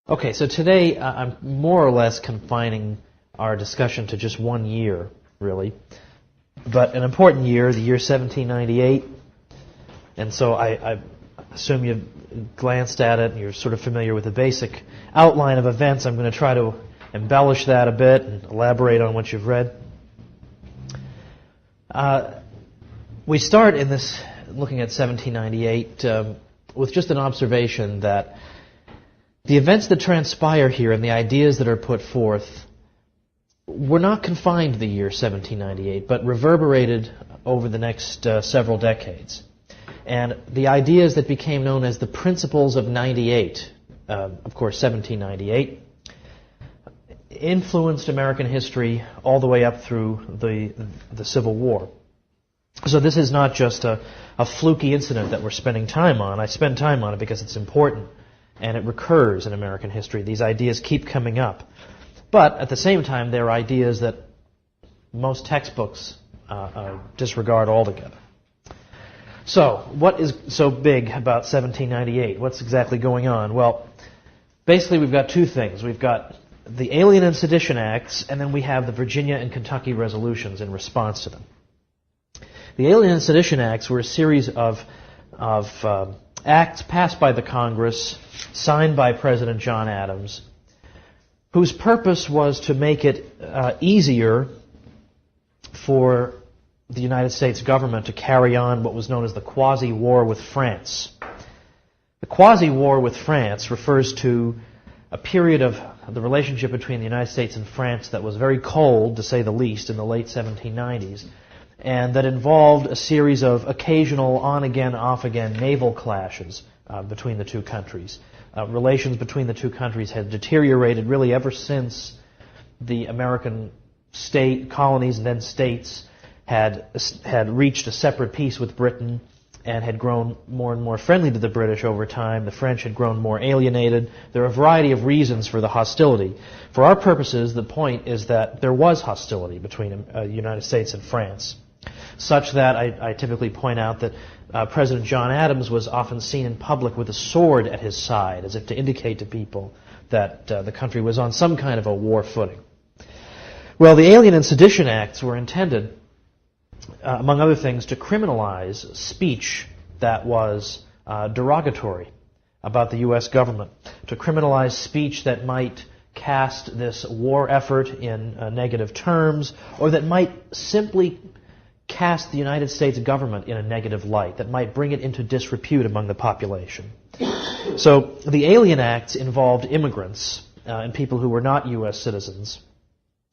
Okay, so today I'm more or less confining our discussion to just one year, really. But an important year, the year 1798. And so I assume you've glanced at it and you're sort of familiar with the basic outline of events. I'm going to try to embellish that a bit and elaborate on what you've read. We start in this, looking at 1798, with just an observation that the events that transpire here and the ideas that are put forth were not confined to the year 1798, but reverberated over the next several decades. And the ideas that became known as the Principles of 98, of course 1798, influenced American history all the way up through the Civil War. So this is not just a fluky incident that we're spending time on. I spend time on it because it's important. And it recurs in American history. These ideas keep coming up. But at the same time, they're ideas that most textbooks disregard altogether. So, what is so big about 1798? What's exactly going on? Well, basically we've got two things. We've got the Alien and Sedition Acts, and then we have the Virginia and Kentucky resolutions in response to them. The Alien and Sedition Acts were a series of acts passed by the Congress, signed by President John Adams, whose purpose was to make it easier for the United States government to carry on what was known as the quasi-war with France. The quasi-war with France refers to a period of the relationship between the United States and France that was very cold, to say the least, in the late 1790s, and that involved a series of occasional on-again, off-again naval clashes between the two countries. Relations between the two countries had deteriorated really ever since the American state, colonies, and then states had reached a separate peace with Britain and had grown more and more friendly to the British over time. The French had grown more alienated. There are a variety of reasons for the hostility. For our purposes, the point is that there was hostility between the United States and France, such that I typically point out that President John Adams was often seen in public with a sword at his side, as if to indicate to people that the country was on some kind of a war footing. Well, the Alien and Sedition Acts were intended, among other things, to criminalize speech that was derogatory about the U.S. government, to criminalize speech that might cast this war effort in negative terms, or that might simply cast the United States government in a negative light, that might bring it into disrepute among the population. So the Alien Acts involved immigrants and people who were not U.S. citizens,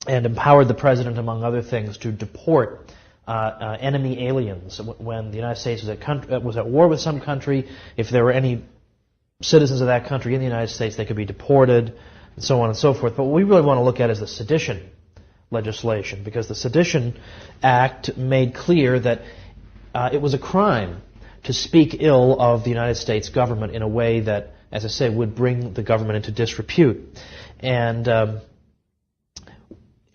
and empowered the president, among other things, to deport enemy aliens when the United States was at war with some country. If there were any citizens of that country in the United States, they could be deported, and so on and so forth. But what we really want to look at is the sedition legislation, because the Sedition Act made clear that it was a crime to speak ill of the United States government in a way that, as I say, would bring the government into disrepute. And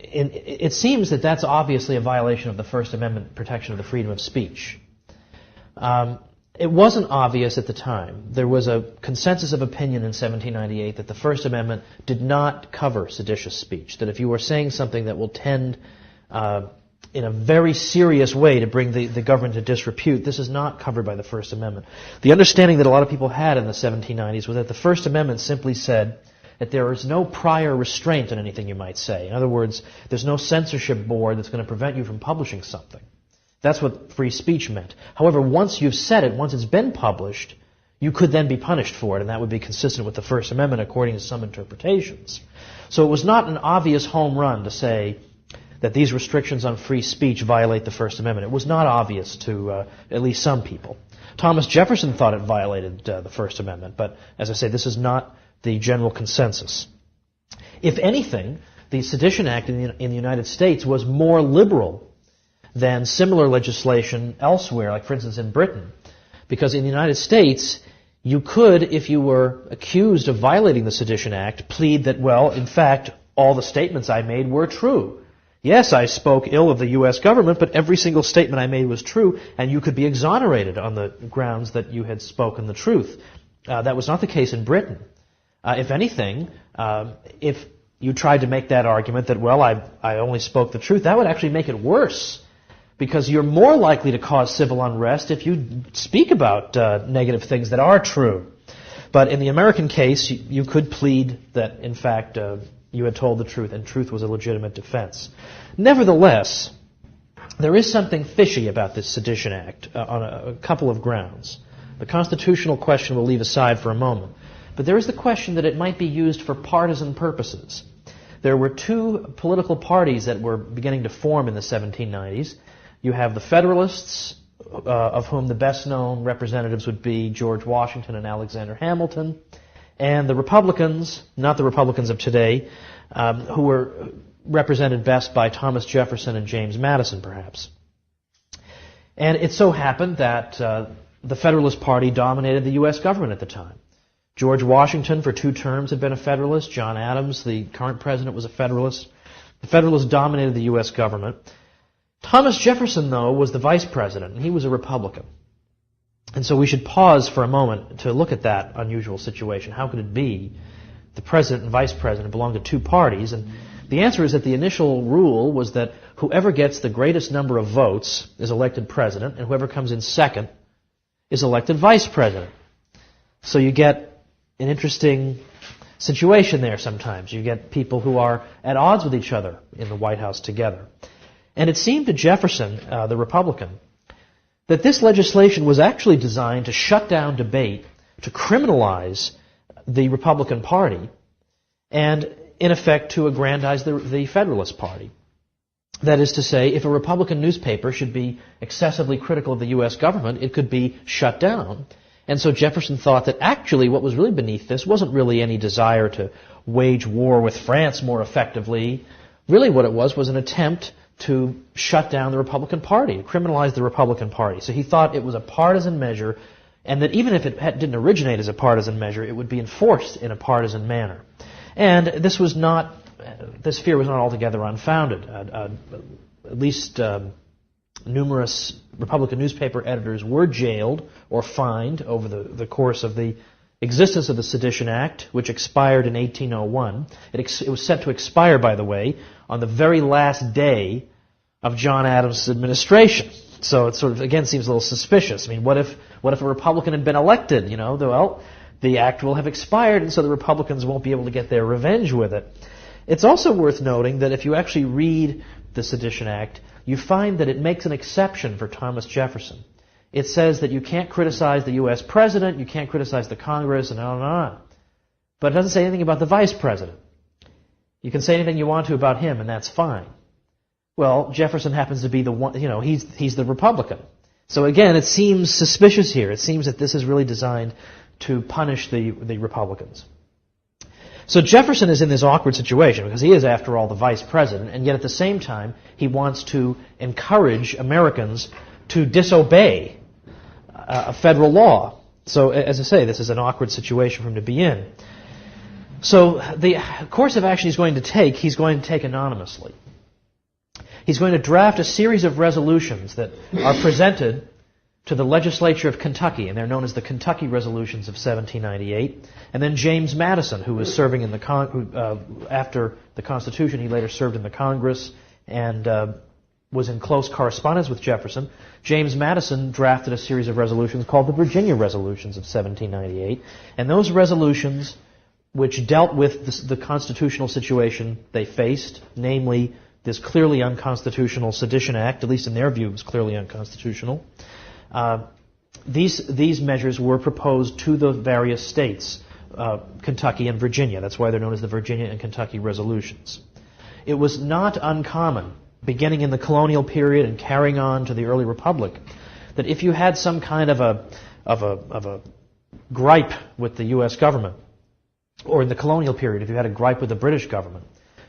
it seems that that's obviously a violation of the First Amendment protection of the freedom of speech. It wasn't obvious at the time. There was a consensus of opinion in 1798 that the First Amendment did not cover seditious speech, that if you were saying something that will tend in a very serious way to bring the government to disrepute, this is not covered by the First Amendment. The understanding that a lot of people had in the 1790s was that the First Amendment simply said that there is no prior restraint on anything you might say. In other words, there's no censorship board that's going to prevent you from publishing something. That's what free speech meant. However, once you've said it, once it's been published, you could then be punished for it, and that would be consistent with the First Amendment according to some interpretations. So it was not an obvious home run to say that these restrictions on free speech violate the First Amendment. It was not obvious to at least some people. Thomas Jefferson thought it violated the First Amendment, but as I say, this is not the general consensus. If anything, the Sedition Act in the United States was more liberal than similar legislation elsewhere, like for instance in Britain. Because in the United States, you could, if you were accused of violating the Sedition Act, plead that, well, in fact, all the statements I made were true. Yes, I spoke ill of the U.S. government, but every single statement I made was true, and you could be exonerated on the grounds that you had spoken the truth. That was not the case in Britain. If anything, if you tried to make that argument that, well, I only spoke the truth, that would actually make it worse, because you're more likely to cause civil unrest if you speak about negative things that are true. But in the American case, you could plead that, in fact, you had told the truth, and truth was a legitimate defense. Nevertheless, there is something fishy about this Sedition Act on a couple of grounds. The constitutional question we'll leave aside for a moment. But there is the question that it might be used for partisan purposes. There were two political parties that were beginning to form in the 1790s. You have the Federalists, of whom the best-known representatives would be George Washington and Alexander Hamilton, and the Republicans, not the Republicans of today, who were represented best by Thomas Jefferson and James Madison, perhaps. And it so happened that the Federalist Party dominated the U.S. government at the time. George Washington, for 2 terms, had been a Federalist. John Adams, the current president, was a Federalist. The Federalists dominated the U.S. government. Thomas Jefferson, though, was the vice president, and he was a Republican. And so we should pause for a moment to look at that unusual situation. How could it be the president and vice president belonged to 2 parties? And the answer is that the initial rule was that whoever gets the greatest number of votes is elected president, and whoever comes in second is elected vice president. So you get an interesting situation there sometimes. You get people who are at odds with each other in the White House together. And it seemed to Jefferson, the Republican, that this legislation was actually designed to shut down debate, to criminalize the Republican Party, and in effect to aggrandize the Federalist Party. That is to say, if a Republican newspaper should be excessively critical of the U.S. government, it could be shut down. And so Jefferson thought that actually what was really beneath this wasn't really any desire to wage war with France more effectively. Really what it was an attempt to shut down the Republican Party, to criminalize the Republican Party. So he thought it was a partisan measure, and that even if it didn't originate as a partisan measure, it would be enforced in a partisan manner. And this fear was not altogether unfounded. At least numerous Republican newspaper editors were jailed or fined over the course of the existence of the Sedition Act, which expired in 1801. It was set to expire, by the way, on the very last day of John Adams' administration. So it sort of, again, seems a little suspicious. I mean, what if a Republican had been elected? Well, the act will have expired, and so the Republicans won't be able to get their revenge with it. It's also worth noting that if you actually read the Sedition Act, you find that it makes an exception for Thomas Jefferson. It says that you can't criticize the U.S. president, you can't criticize the Congress, and on and on. But it doesn't say anything about the vice president. You can say anything you want to about him, and that's fine. Well, Jefferson happens to be the one, he's the Republican. So again, it seems suspicious here. It seems that this is really designed to punish the Republicans. So Jefferson is in this awkward situation because he is, after all, the vice president, and yet at the same time, he wants to encourage Americans to disobey a federal law. So, as I say, this is an awkward situation for him to be in. So the course of action he's going to take anonymously. He's going to draft a series of resolutions that are presented to the legislature of Kentucky, and they're known as the Kentucky Resolutions of 1798. And then James Madison, who was serving in after the Constitution, he later served in the Congress and was in close correspondence with Jefferson. James Madison drafted a series of resolutions called the Virginia Resolutions of 1798. And those resolutions, which dealt with the constitutional situation they faced, namely this clearly unconstitutional Sedition Act, at least in their view it was clearly unconstitutional, these measures were proposed to the various states, Kentucky and Virginia. That's why they're known as the Virginia and Kentucky Resolutions. It was not uncommon, beginning in the colonial period and carrying on to the early Republic, that if you had some kind of a gripe with the U.S. government, or in the colonial period, if you had a gripe with the British government,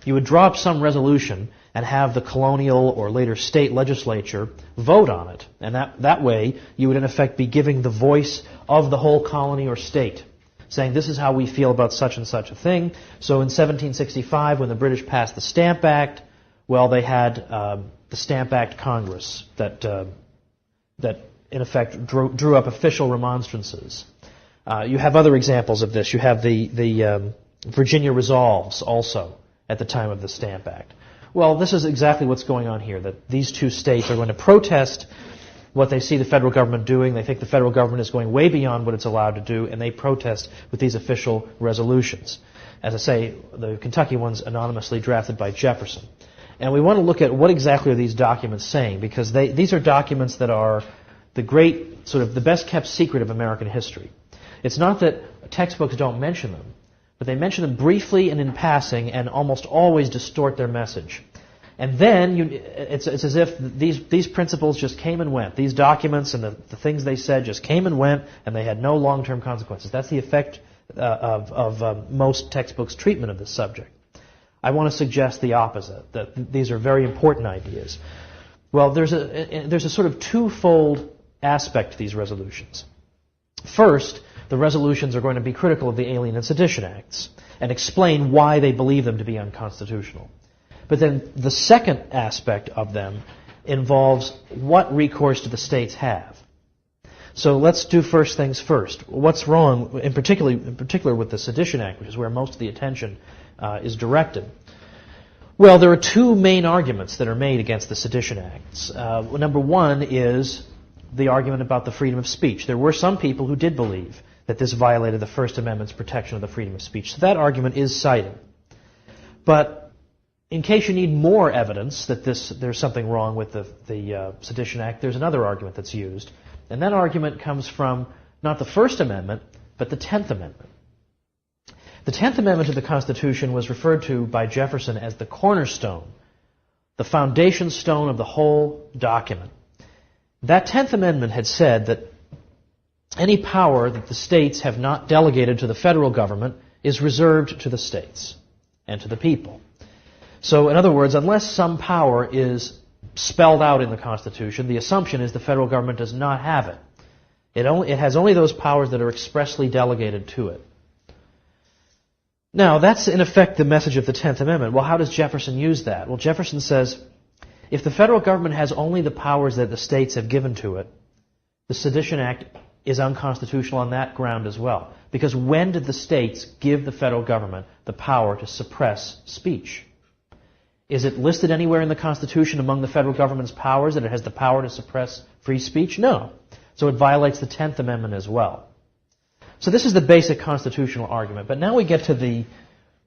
you would draw up some resolution and have the colonial or later state legislature vote on it. And that way, you would in effect be giving the voice of the whole colony or state, saying this is how we feel about such and such a thing. So in 1765, when the British passed the Stamp Act, well, they had the Stamp Act Congress that in effect drew up official remonstrances. You have other examples of this. You have the Virginia Resolves also at the time of the Stamp Act. Well, this is exactly what's going on here, that these two states are going to protest what they see the federal government doing. They think the federal government is going way beyond what it's allowed to do, and they protest with these official resolutions. As I say, the Kentucky one's anonymously drafted by Jefferson. And we want to look at what exactly are these documents saying, because these are documents that are the great, sort of the best kept secret of American history. It's not that textbooks don't mention them, but they mention them briefly and in passing and almost always distort their message. And then it's as if these principles just came and went. These documents and the things they said just came and went, and they had no long-term consequences. That's the effect of most textbooks' treatment of this subject. I want to suggest the opposite, that these are very important ideas. Well, there's a sort of twofold aspect to these resolutions. First, the resolutions are going to be critical of the Alien and Sedition Acts and explain why they believe them to be unconstitutional. But then the second aspect of them involves what recourse do the states have. So let's do first things first. What's wrong, in particular with the Sedition Act, which is where most of the attention is directed? Well, there are two main arguments that are made against the Sedition Acts. Number one is the argument about the freedom of speech. There were some people who did believe that this violated the First Amendment's protection of the freedom of speech. So that argument is cited. But in case you need more evidence that there's something wrong with the Sedition Act, there's another argument that's used. And that argument comes from not the First Amendment, but the Tenth Amendment. The Tenth Amendment to the Constitution was referred to by Jefferson as the cornerstone, the foundation stone of the whole document. That Tenth Amendment had said that any power that the states have not delegated to the federal government is reserved to the states and to the people. So, in other words, unless some power is spelled out in the Constitution, the assumption is the federal government does not have it. It has only those powers that are expressly delegated to it. Now, that's in effect the message of the Tenth Amendment. Well, how does Jefferson use that? Well, Jefferson says, if the federal government has only the powers that the states have given to it, the Sedition Act is unconstitutional on that ground as well. Because when did the states give the federal government the power to suppress speech? Is it listed anywhere in the Constitution among the federal government's powers that it has the power to suppress free speech? No. So it violates the Tenth Amendment as well. So this is the basic constitutional argument. But now we get to the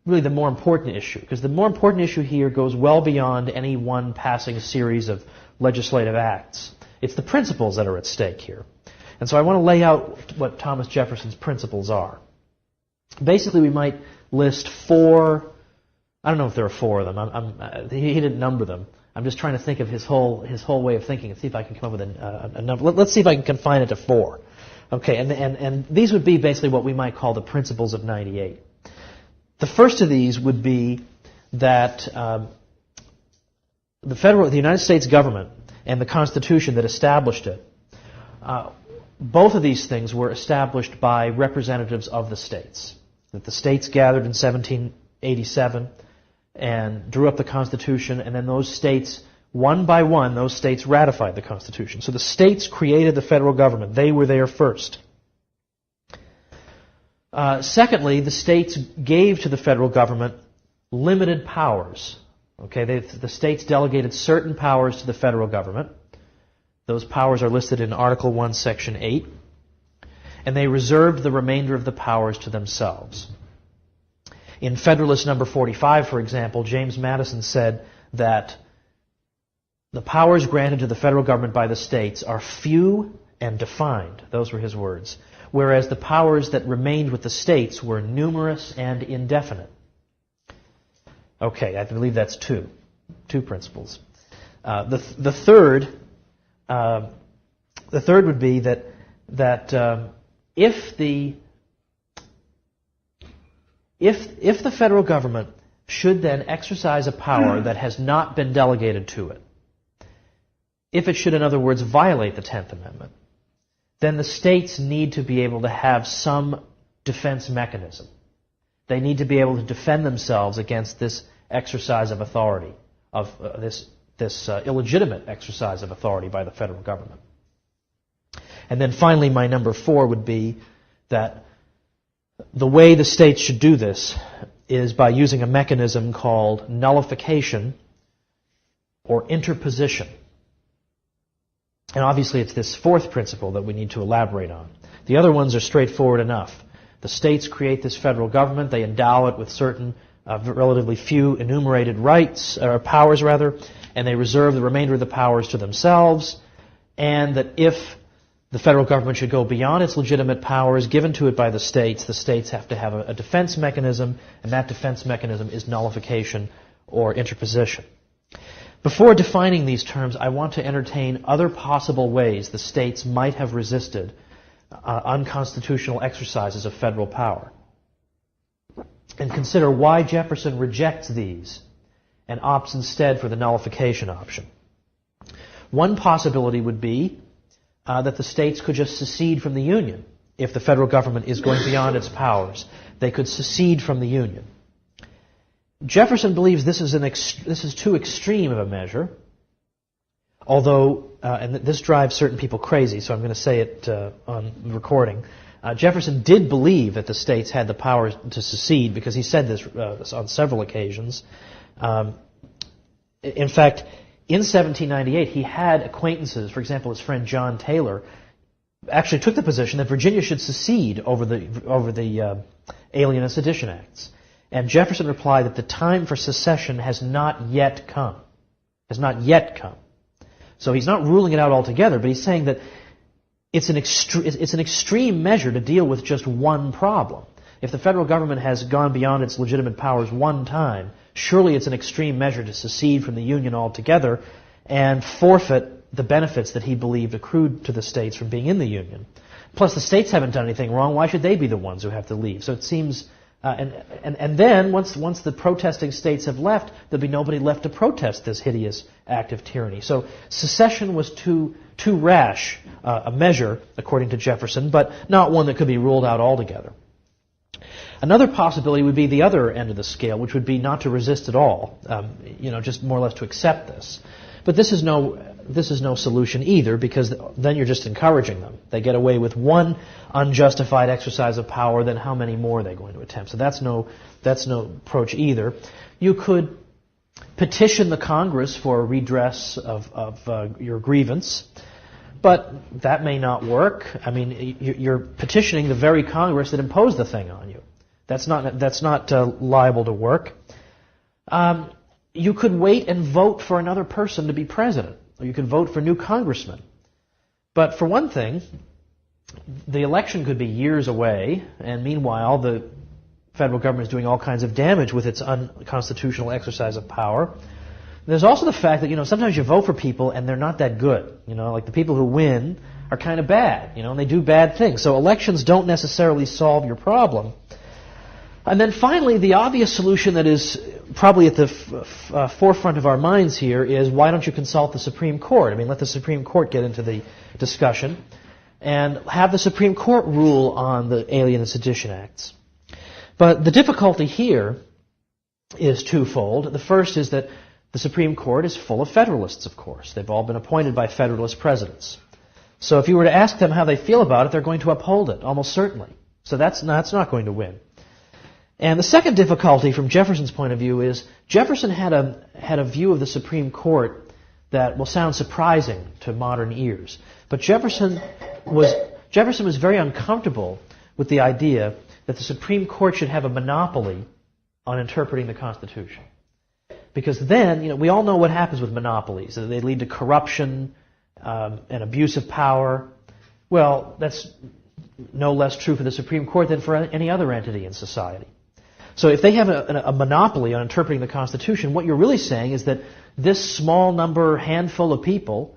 more important issue, because the more important issue here goes well beyond any one passing series of legislative acts. It's the principles that are at stake here. And so I want to lay out what Thomas Jefferson's principles are. Basically, we might list four. I don't know if there are four of them. He didn't number them. I'm just trying to think of his whole way of thinking and see if I can come up with a number. Let's see if I can confine it to four. Okay, and these would be basically what we might call the principles of 98. The first of these would be that the United States government and the Constitution that established it, both of these things were established by representatives of the states. That the states gathered in 1787 and drew up the Constitution, and then those states, one by one, those states ratified the Constitution. So the states created the federal government. They were there first. Secondly, the states gave to the federal government limited powers. Okay, the states delegated certain powers to the federal government. Those powers are listed in Article 1, Section 8. And they reserved the remainder of the powers to themselves. In Federalist Number 45, for example, James Madison said that the powers granted to the federal government by the states are few and defined. Those were his words. Whereas the powers that remained with the states were numerous and indefinite. Okay, I believe that's two principles. The third would be that if the federal government should then exercise a power that has not been delegated to it, if it should, in other words, violate the 10th Amendment, then the states need to be able to have some defense mechanism. They need to be able to defend themselves against this exercise of authority, of this illegitimate exercise of authority by the federal government. And then finally, my number 4 would be that The way the states should do this is by using a mechanism called nullification or interposition. And obviously it's this fourth principle that we need to elaborate on. The other ones are straightforward enough. The states create this federal government, they endow it with certain relatively few enumerated powers, and they reserve the remainder of the powers to themselves, and that if the federal government should go beyond its legitimate powers given to it by the states have to have a defense mechanism, and that defense mechanism is nullification or interposition. Before defining these terms, I want to entertain other possible ways the states might have resisted unconstitutional exercises of federal power, and consider why Jefferson rejects these and opts instead for the nullification option. One possibility would be that the states could just secede from the Union. If the federal government is going beyond its powers, they could secede from the Union. Jefferson believes this is too extreme of a measure, although, and this drives certain people crazy, so I'm going to say it on recording. Jefferson did believe that the states had the power to secede because he said this on several occasions. In fact, in 1798, he had acquaintances, for example, his friend John Taylor, actually took the position that Virginia should secede over the Alien and Sedition Acts. And Jefferson replied that the time for secession has not yet come. Has not yet come. So he's not ruling it out altogether, but he's saying that it's an extreme measure to deal with just one problem. If the federal government has gone beyond its legitimate powers one time, surely it's an extreme measure to secede from the Union altogether and forfeit the benefits that he believed accrued to the states from being in the Union. Plus, the states haven't done anything wrong. Why should they be the ones who have to leave? So it seems, and then once the protesting states have left, there'll be nobody left to protest this hideous act of tyranny. So secession was too rash a measure, according to Jefferson, but not one that could be ruled out altogether. Another possibility would be the other end of the scale, which would be not to resist at all, just more or less to accept this. But this is no solution either, because then you're just encouraging them. They get away with one unjustified exercise of power, then how many more are they going to attempt? So that's no approach either. You could petition the Congress for a redress of your grievance, but that may not work. I mean, you're petitioning the very Congress that imposed the thing on you. That's not liable to work. You could wait and vote for another person to be president, or you could vote for new congressmen. But for one thing, the election could be years away, and meanwhile the federal government is doing all kinds of damage with its unconstitutional exercise of power. There's also the fact that, sometimes you vote for people and they're not that good. Like the people who win are kind of bad, and they do bad things. So elections don't necessarily solve your problem. And then finally, the obvious solution that is probably at the forefront of our minds here is, why don't you consult the Supreme Court? I mean, let the Supreme Court get into the discussion and have the Supreme Court rule on the Alien and Sedition Acts. But the difficulty here is twofold. The first is that the Supreme Court is full of Federalists, of course. They've all been appointed by Federalist presidents. So if you were to ask them how they feel about it, they're going to uphold it, almost certainly. So that's not going to win. And the second difficulty from Jefferson's point of view is Jefferson had a view of the Supreme Court that will sound surprising to modern ears. But Jefferson was very uncomfortable with the idea that the Supreme Court should have a monopoly on interpreting the Constitution. Because then, we all know what happens with monopolies. They lead to corruption and abuse of power. Well, that's no less true for the Supreme Court than for any other entity in society. So if they have a monopoly on interpreting the Constitution, what you're really saying is that this small handful of people,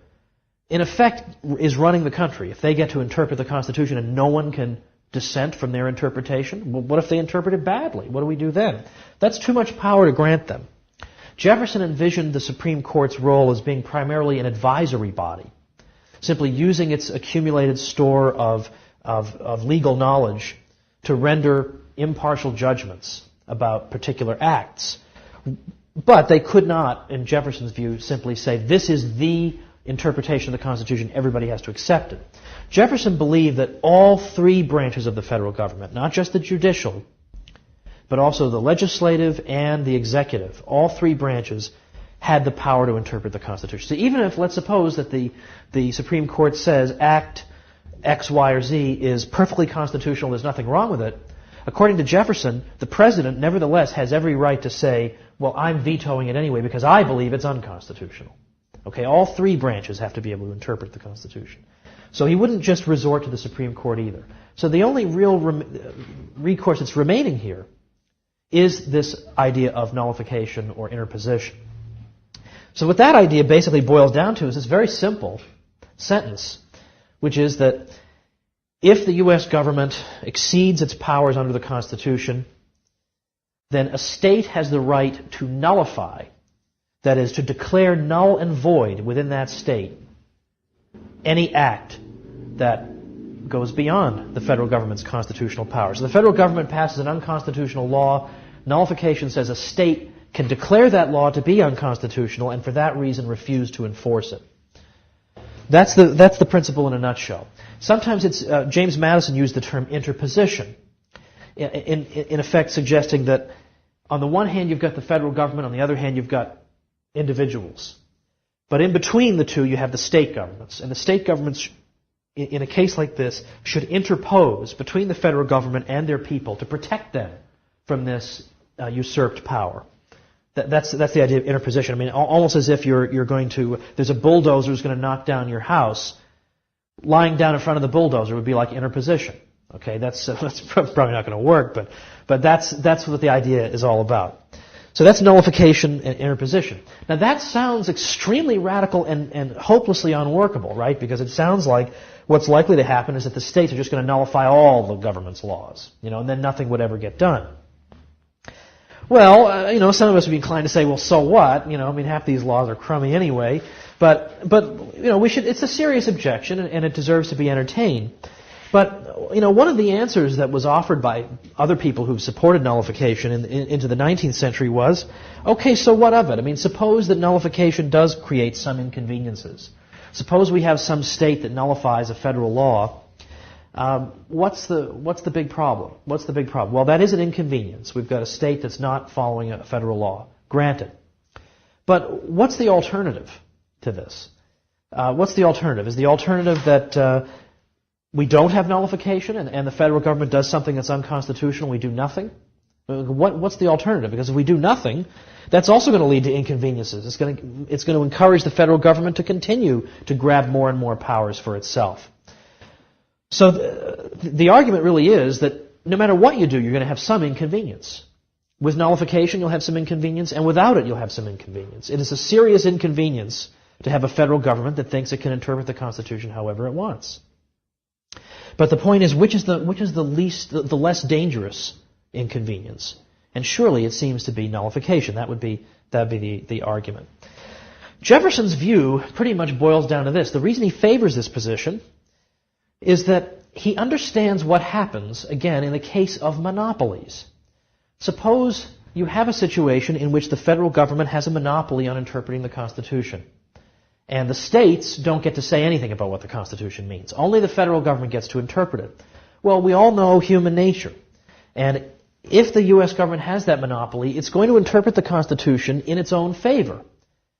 in effect, is running the country. If they get to interpret the Constitution and no one can dissent from their interpretation, well, what if they interpret it badly? What do we do then? That's too much power to grant them. Jefferson envisioned the Supreme Court's role as being primarily an advisory body, simply using its accumulated store of legal knowledge to render impartial judgments about particular acts. But they could not, in Jefferson's view, simply say, this is the interpretation of the Constitution, everybody has to accept it. Jefferson believed that all three branches of the federal government, not just the judicial, but also the legislative and the executive, all three branches had the power to interpret the Constitution. So even if, let's suppose that the Supreme Court says Act X, Y, or Z is perfectly constitutional, there's nothing wrong with it, according to Jefferson, the president nevertheless has every right to say, well, I'm vetoing it anyway because I believe it's unconstitutional. Okay, all three branches have to be able to interpret the Constitution. So he wouldn't just resort to the Supreme Court either. So the only real recourse that's remaining here is this idea of nullification or interposition. So what that idea basically boils down to is this very simple sentence, which is that if the U.S. government exceeds its powers under the Constitution, then a state has the right to nullify, that is, to declare null and void within that state any act that goes beyond the federal government's constitutional powers. So the federal government passes an unconstitutional law. Nullification says a state can declare that law to be unconstitutional and for that reason refuse to enforce it. That's the principle in a nutshell. Sometimes it's James Madison used the term interposition, in effect suggesting that on the one hand you've got the federal government, on the other hand you've got individuals. But in between the two you have the state governments. And the state governments, in a case like this, should interpose between the federal government and their people to protect them from this usurped power. That's the idea of interposition. I mean, almost as if you're going to, there's a bulldozer who's going to knock down your house. Lying down in front of the bulldozer would be like interposition. Okay, that's probably not going to work, but that's what the idea is all about. So that's nullification and interposition. Now that sounds extremely radical and hopelessly unworkable, right? Because it sounds like what's likely to happen is that the states are just going to nullify all the government's laws, and then nothing would ever get done. Well, some of us would be inclined to say, well, so what? Half these laws are crummy anyway. But it's a serious objection and it deserves to be entertained. But, one of the answers that was offered by other people who've supported nullification into the 19th century was, okay, so what of it? Suppose that nullification does create some inconveniences. Suppose we have some state that nullifies a federal law. What's the big problem? What's the big problem? Well, that is an inconvenience. We've got a state that's not following a federal law. Granted. But what's the alternative to this? What's the alternative? Is the alternative that we don't have nullification and the federal government does something that's unconstitutional, we do nothing? What's the alternative? Because if we do nothing, that's also going to lead to inconveniences. It's going to encourage the federal government to continue to grab more and more powers for itself. So the argument really is that no matter what you do, you're going to have some inconvenience. With nullification, you'll have some inconvenience, and without it, you'll have some inconvenience. It is a serious inconvenience to have a federal government that thinks it can interpret the Constitution however it wants. But the point is, which is the less dangerous inconvenience? And surely it seems to be nullification. That would be the argument. Jefferson's view pretty much boils down to this. The reason he favors this position is that he understands what happens, again, in the case of monopolies. Suppose you have a situation in which the federal government has a monopoly on interpreting the Constitution. And the states don't get to say anything about what the Constitution means. Only the federal government gets to interpret it. Well, we all know human nature. And if the U.S. government has that monopoly, it's going to interpret the Constitution in its own favor.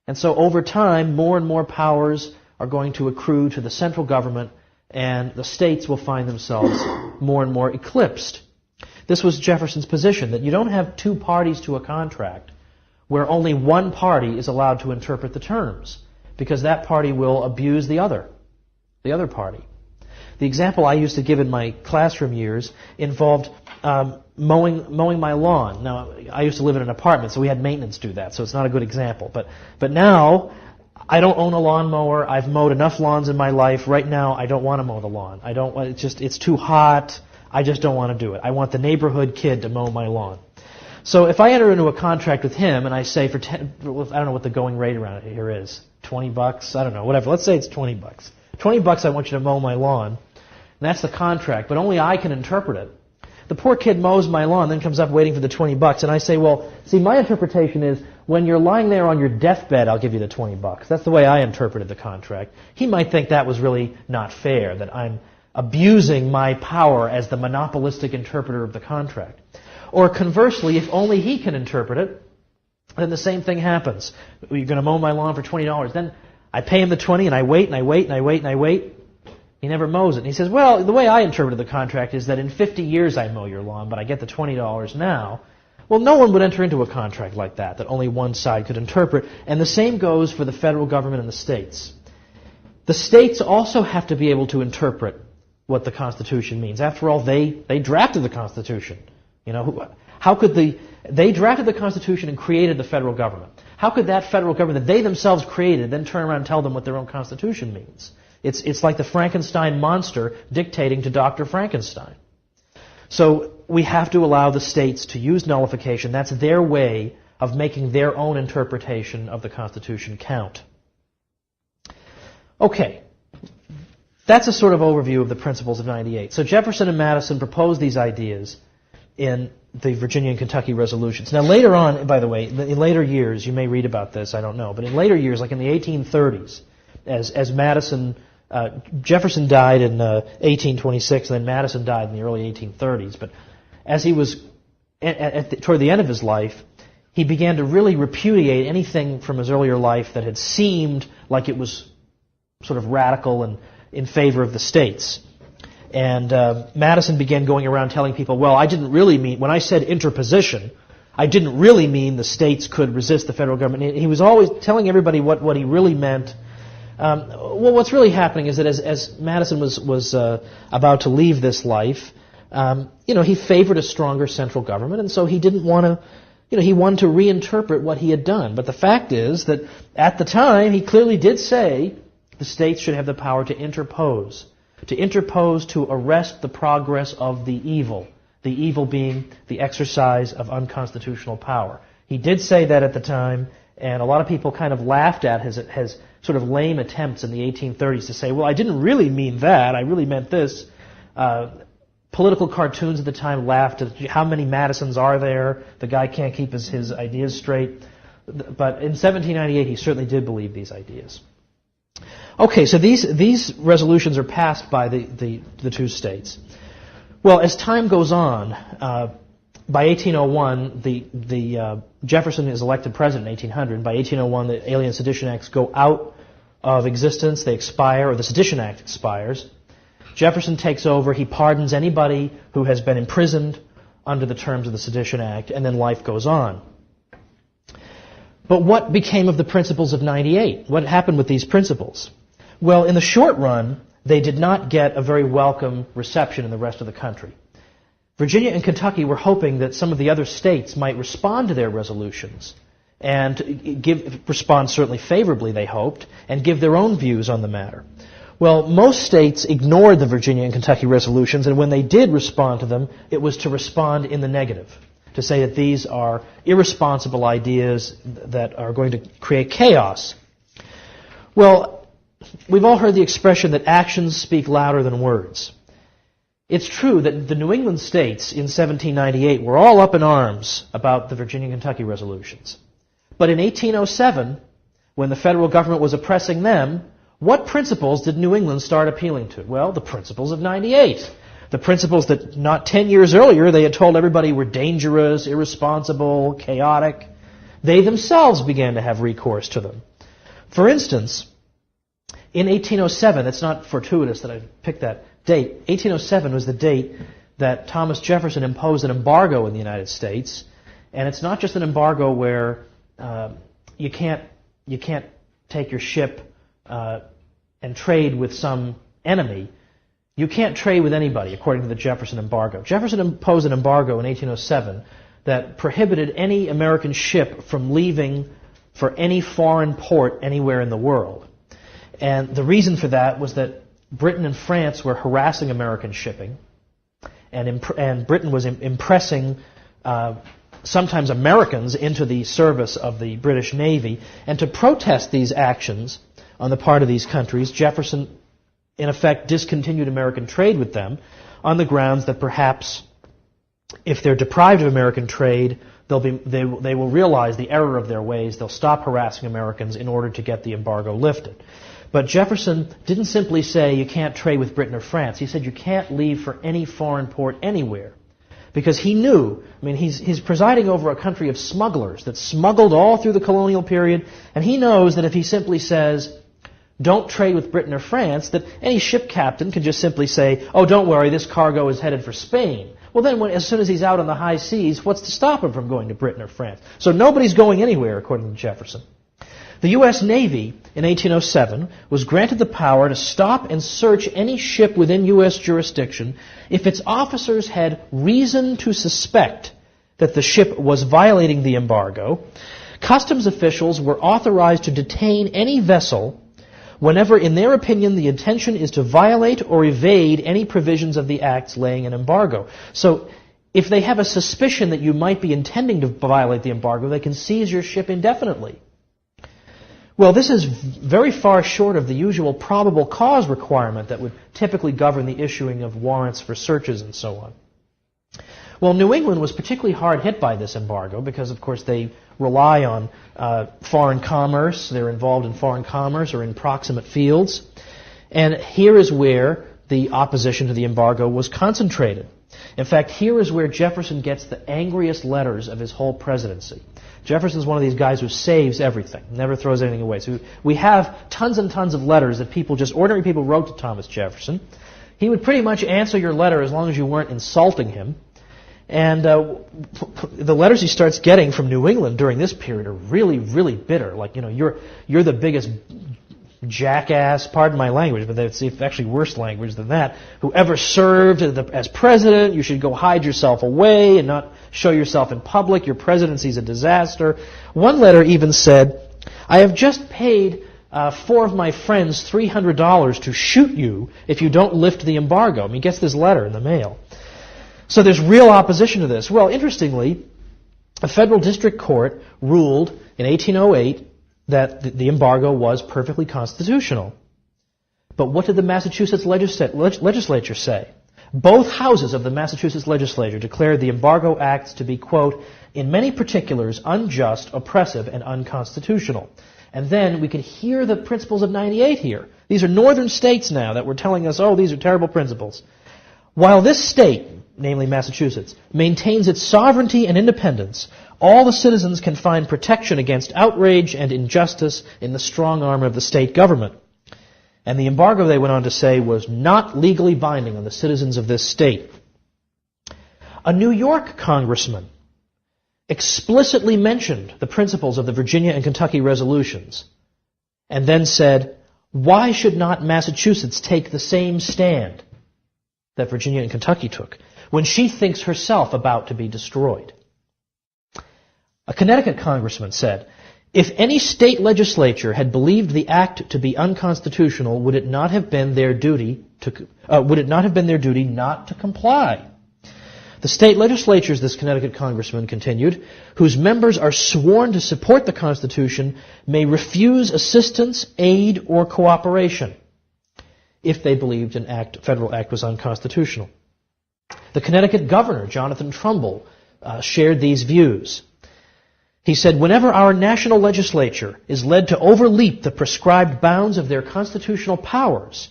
And so over time, more and more powers are going to accrue to the central government, and the states will find themselves more and more eclipsed. This was Jefferson's position, that you don't have two parties to a contract where only one party is allowed to interpret the terms, because that party will abuse the other party. The example I used to give in my classroom years involved mowing my lawn. Now, I used to live in an apartment, so we had maintenance do that, so it's not a good example. But now, I don't own a lawnmower. I've mowed enough lawns in my life. Right now, I don't want to mow the lawn. It's too hot. I just don't want to do it. I want the neighborhood kid to mow my lawn. So if I enter into a contract with him and I say I don't know what the going rate around here is, $20, I don't know, whatever. Let's say it's $20. $20 I want you to mow my lawn. And that's the contract, but only I can interpret it. The poor kid mows my lawn, then comes up waiting for the $20, and I say, well, see, my interpretation is when you're lying there on your deathbed, I'll give you the $20. That's the way I interpreted the contract. He might think that was really not fair, that I'm abusing my power as the monopolistic interpreter of the contract. Or conversely, if only he can interpret it, then the same thing happens. You're going to mow my lawn for $20. Then I pay him the $20 and I wait and I wait and I wait and I wait. He never mows it. And he says, well, the way I interpreted the contract is that in 50 years I mow your lawn, but I get the $20 now. Well, no one would enter into a contract like that only one side could interpret. And the same goes for the federal government and the states. The states also have to be able to interpret what the Constitution means. After all, they drafted the Constitution. You know, how could they drafted the Constitution and created the federal government. How could that federal government that they themselves created then turn around and tell them what their own Constitution means? It's like the Frankenstein monster dictating to Dr. Frankenstein. So we have to allow the states to use nullification. That's their way of making their own interpretation of the Constitution count. Okay. That's a sort of overview of the principles of 98. So Jefferson and Madison proposed these ideas in the Virginia and Kentucky resolutions. Now later on, by the way, in later years, you may read about this, I don't know, but in later years, like in the 1830s, as Madison, Jefferson died in 1826, and then Madison died in the early 1830s, but as he was toward the end of his life, he began to really repudiate anything from his earlier life that had seemed like it was sort of radical and in favor of the states. And Madison began going around telling people, well, I didn't really mean, when I said interposition, I didn't really mean the states could resist the federal government. He was always telling everybody what he really meant. Well, what's really happening is that as Madison was about to leave this life, he favored a stronger central government, and so he didn't want to, he wanted to reinterpret what he had done. But the fact is that at the time, he clearly did say the states should have the power to interpose to arrest the progress of the evil being the exercise of unconstitutional power. He did say that at the time, and a lot of people kind of laughed at his sort of lame attempts in the 1830s to say, well, I didn't really mean that, I really meant this. Political cartoons at the time laughed at how many Madisons are there, the guy can't keep his ideas straight. But in 1798, he certainly did believe these ideas. Okay, so these resolutions are passed by the two states. Well, as time goes on, by 1801, the Jefferson is elected president in 1800. By 1801, the Alien Sedition Acts go out of existence; they expire, or the Sedition Act expires. Jefferson takes over; he pardons anybody who has been imprisoned under the terms of the Sedition Act, and then life goes on. But what became of the principles of 98? What happened with these principles? Well, in the short run, they did not get a very welcome reception in the rest of the country. Virginia and Kentucky were hoping that some of the other states might respond to their resolutions and respond certainly favorably, they hoped, and give their own views on the matter. Well, most states ignored the Virginia and Kentucky resolutions, and when they did respond to them, it was to respond in the negative, to say that these are irresponsible ideas that are going to create chaos. Well, we've all heard the expression that actions speak louder than words. It's true that the New England states in 1798 were all up in arms about the Virginia and Kentucky resolutions. But in 1807, when the federal government was oppressing them, what principles did New England start appealing to? Well, the principles of 98. The principles that not 10 years earlier they had told everybody were dangerous, irresponsible, chaotic. They themselves began to have recourse to them. For instance, in 1807, it's not fortuitous that I picked that date, 1807 was the date that Thomas Jefferson imposed an embargo in the United States. And it's not just an embargo where you can't take your ship and trade with some enemy. You can't trade with anybody, according to the Jefferson embargo. Jefferson imposed an embargo in 1807 that prohibited any American ship from leaving for any foreign port anywhere in the world. And the reason for that was that Britain and France were harassing American shipping, and Britain was impressing sometimes Americans into the service of the British Navy. And to protest these actions on the part of these countries, Jefferson, in effect, discontinued American trade with them on the grounds that perhaps if they're deprived of American trade, they will realize the error of their ways. They'll stop harassing Americans in order to get the embargo lifted. But Jefferson didn't simply say you can't trade with Britain or France. He said you can't leave for any foreign port anywhere. Because he knew, he's presiding over a country of smugglers that smuggled all through the colonial period, and he knows that if he simply says, don't trade with Britain or France, that any ship captain can just simply say, oh, don't worry, this cargo is headed for Spain. Well, then, as soon as he's out on the high seas, what's to stop him from going to Britain or France? So nobody's going anywhere, according to Jefferson. The U.S. Navy, in 1807, was granted the power to stop and search any ship within U.S. jurisdiction if its officers had reason to suspect that the ship was violating the embargo. Customs officials were authorized to detain any vessel whenever, in their opinion, the intention is to violate or evade any provisions of the acts laying an embargo. So, if they have a suspicion that you might be intending to violate the embargo, they can seize your ship indefinitely. Well, this is very far short of the usual probable cause requirement that would typically govern the issuing of warrants for searches and so on. Well, New England was particularly hard hit by this embargo because, of course, they rely on foreign commerce. They're involved in foreign commerce or in proximate fields. And here is where the opposition to the embargo was concentrated. In fact, here is where Jefferson gets the angriest letters of his whole presidency. Jefferson's one of these guys who saves everything, never throws anything away. So we have tons and tons of letters that ordinary people wrote to Thomas Jefferson. He would pretty much answer your letter as long as you weren't insulting him. And the letters he starts getting from New England during this period are really, really bitter. Like, you're the biggest jackass, pardon my language, but it's actually worse language than that, who ever served as president. You should go hide yourself away and not show yourself in public. Your presidency's a disaster. One letter even said, I have just paid 4 of my friends $300 to shoot you if you don't lift the embargo. He gets this letter in the mail. So there's real opposition to this. Well, interestingly, a federal district court ruled in 1808 that the embargo was perfectly constitutional. But what did the Massachusetts legislature say? Both houses of the Massachusetts legislature declared the Embargo Acts to be, quote, in many particulars unjust, oppressive, and unconstitutional. And then we could hear the principles of 98 here. These are northern states now that were telling us, oh, these are terrible principles. While this state, namely Massachusetts, maintains its sovereignty and independence, all the citizens can find protection against outrage and injustice in the strong arm of the state government. And the embargo, they went on to say, was not legally binding on the citizens of this state. A New York congressman explicitly mentioned the principles of the Virginia and Kentucky resolutions and then said, why should not Massachusetts take the same stand that Virginia and Kentucky took when she thinks herself about to be destroyed? A Connecticut congressman said, if any state legislature had believed the act to be unconstitutional, would it not have been their duty not to comply? The state legislatures, this Connecticut congressman continued, whose members are sworn to support the Constitution, may refuse assistance, aid, or cooperation if they believed an federal act was unconstitutional. The Connecticut governor, Jonathan Trumbull, shared these views. He said, whenever our national legislature is led to overleap the prescribed bounds of their constitutional powers,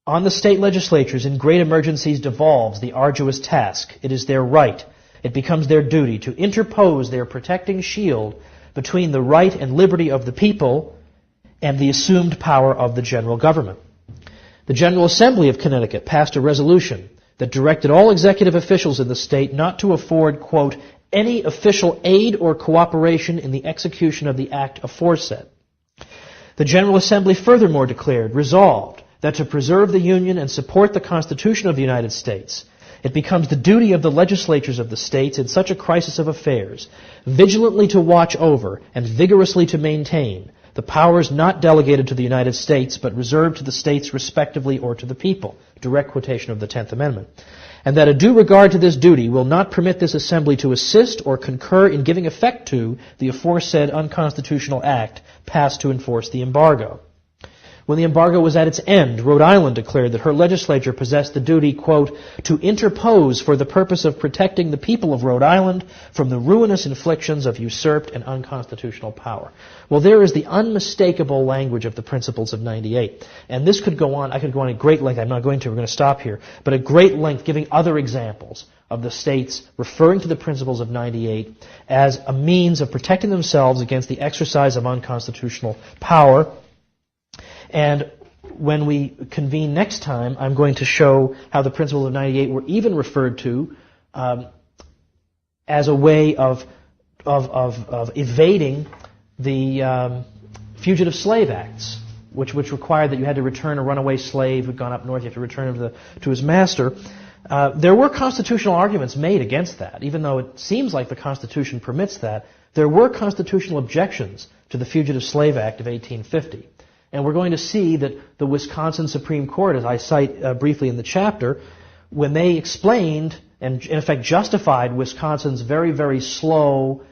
on the state legislatures in great emergencies devolves the arduous task. It is their right. It becomes their duty to interpose their protecting shield between the right and liberty of the people and the assumed power of the general government. The General Assembly of Connecticut passed a resolution that directed all executive officials in the state not to afford, quote, any official aid or cooperation in the execution of the act aforesaid. The General Assembly furthermore declared, resolved, that to preserve the Union and support the Constitution of the United States, it becomes the duty of the legislatures of the states in such a crisis of affairs, vigilantly to watch over and vigorously to maintain the powers not delegated to the United States but reserved to the states respectively or to the people, direct quotation of the 10th Amendment, and that a due regard to this duty will not permit this assembly to assist or concur in giving effect to the aforesaid unconstitutional act passed to enforce the embargo. When the embargo was at its end, Rhode Island declared that her legislature possessed the duty, quote, to interpose for the purpose of protecting the people of Rhode Island from the ruinous inflictions of usurped and unconstitutional power. Well, there is the unmistakable language of the Principles of 98. And this could go on, I could go on at great length, I'm not going to, we're going to stop here, but at great length giving other examples of the states referring to the Principles of 98 as a means of protecting themselves against the exercise of unconstitutional power. And when we convene next time, I'm going to show how the Principles of 98 were even referred to as a way of evading the Fugitive Slave Acts, which required that you had to return a runaway slave who'd gone up north. You have to return him to his master. There were constitutional arguments made against that. Even though it seems like the Constitution permits that, there were constitutional objections to the Fugitive Slave Act of 1850. And we're going to see that the Wisconsin Supreme Court, as I cite briefly in the chapter, when they explained and in effect justified Wisconsin's very, very slow,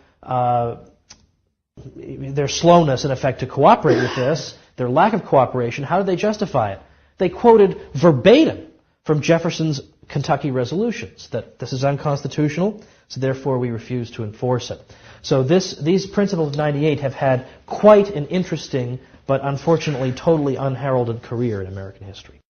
their slowness in effect to cooperate with this, their lack of cooperation, how did they justify it? They quoted verbatim from Jefferson's Kentucky resolutions that this is unconstitutional, so therefore we refuse to enforce it. So these Principles of 98 have had quite an interesting but unfortunately totally unheralded career in American history.